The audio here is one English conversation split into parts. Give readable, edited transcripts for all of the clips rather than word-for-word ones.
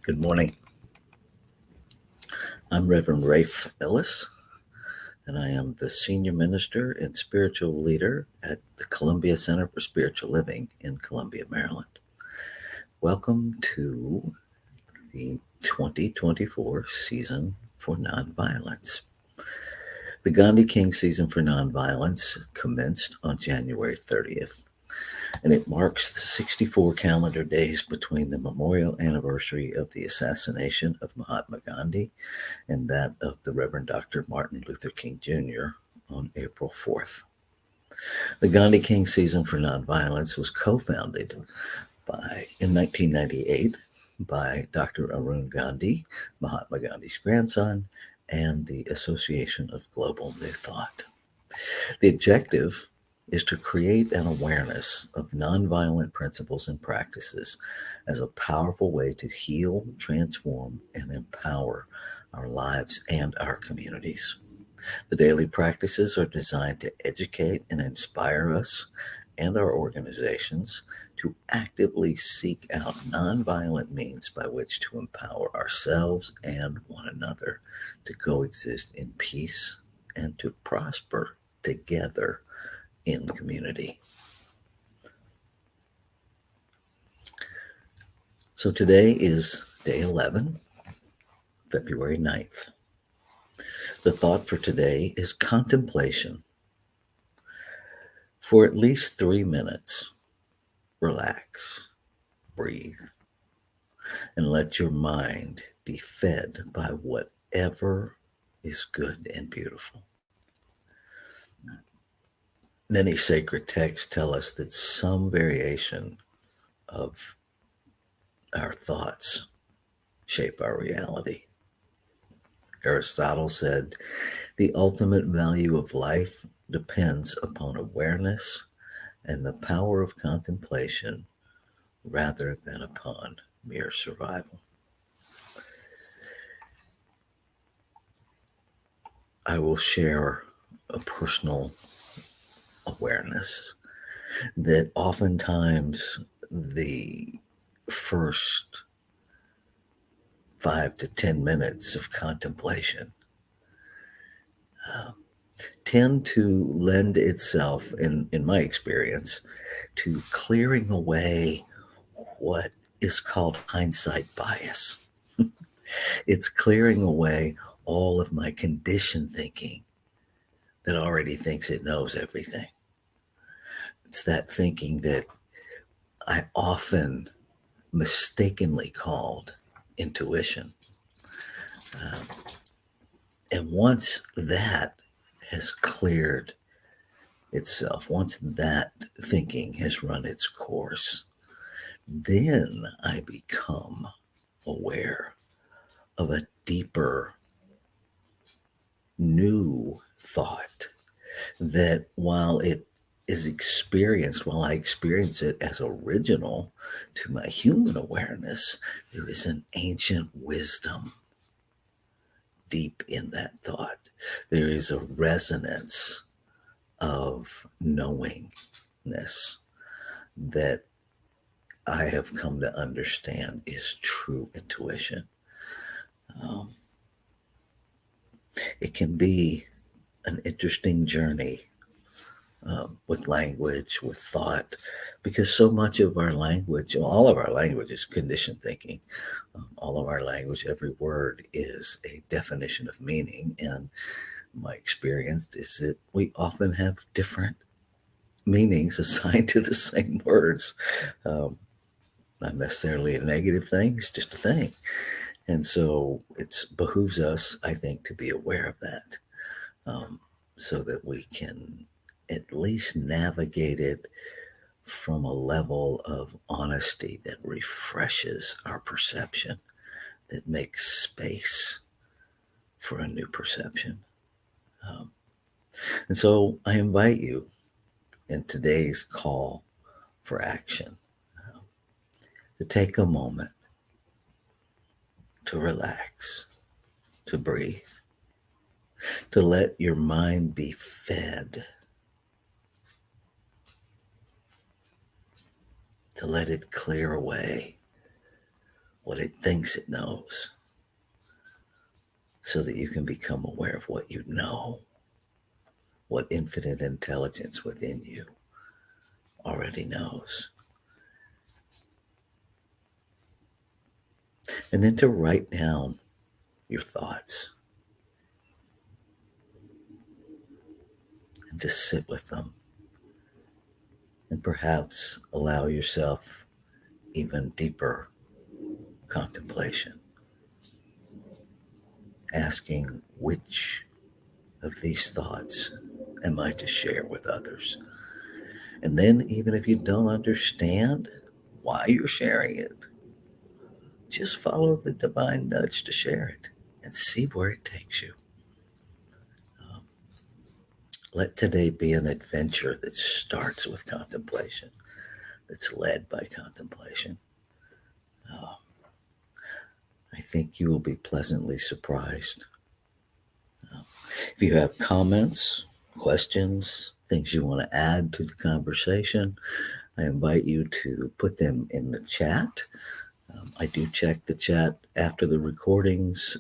Good morning. I'm Reverend Rafe Ellis, and I am the Senior Minister and Spiritual Leader at the Columbia Center for Spiritual Living in Columbia, Maryland. Welcome to the 2024 season for nonviolence. The Gandhi King season for nonviolence commenced on January 30th, and it marks the 64 calendar days between the memorial anniversary of the assassination of Mahatma Gandhi and that of the Reverend Dr. Martin Luther King Jr. on April 4th. The Gandhi King season for nonviolence was co-founded in 1998 by Dr. Arun Gandhi, Mahatma Gandhi's grandson, and the Association of Global New Thought. The objective is to create an awareness of nonviolent principles and practices as a powerful way to heal, transform, and empower our lives and our communities. The daily practices are designed to educate and inspire us and our organizations to actively seek out nonviolent means by which to empower ourselves and one another to coexist in peace and to prosper together in community. So today is day 11, February 9th. The thought for today is contemplation. For at least 3 minutes, relax, breathe, and let your mind be fed by whatever is good and beautiful. Many sacred texts tell us that some variation of our thoughts shape our reality. Aristotle said, "The ultimate value of life depends upon awareness and the power of contemplation rather than upon mere survival." I will share a personal awareness that oftentimes the first 5 to 10 minutes of contemplation tend to lend itself, in my experience, to clearing away what is called hindsight bias. It's clearing away all of my conditioned thinking that already thinks it knows everything. It's that thinking that I often mistakenly called intuition. And once that has cleared itself, once that thinking has run its course, then I become aware of a deeper, new thought that while I experience it as original to my human awareness, there is an ancient wisdom deep in that thought. There is a resonance of knowingness that I have come to understand is true intuition. It can be an interesting journey with language, with thought, because so much of our language, all of our language is conditioned thinking. All of our language, every word is a definition of meaning. And my experience is that we often have different meanings assigned to the same words. Not necessarily a negative thing, it's just a thing. And so it behooves us, I think, to be aware of that, so that we can at least navigate it from a level of honesty that refreshes our perception, that makes space for a new perception. And so I invite you in today's call for action to take a moment to relax, to breathe, to let your mind be fed, to let it clear away what it thinks it knows, so that you can become aware of what you know, what infinite intelligence within you already knows. And then to write down your thoughts and to sit with them, and perhaps allow yourself even deeper contemplation, asking, which of these thoughts am I to share with others? And then, even if you don't understand why you're sharing it, just follow the divine nudge to share it and see where it takes you. Let today be an adventure that starts with contemplation, that's led by contemplation. I think you will be pleasantly surprised. If you have comments, questions, things you want to add to the conversation, I invite you to put them in the chat. I do check the chat after the recordings,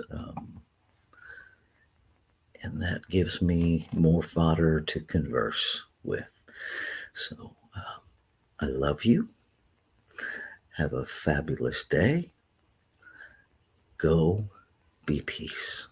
and that gives me more fodder to converse with. So I love you. Have a fabulous day. Go be peace.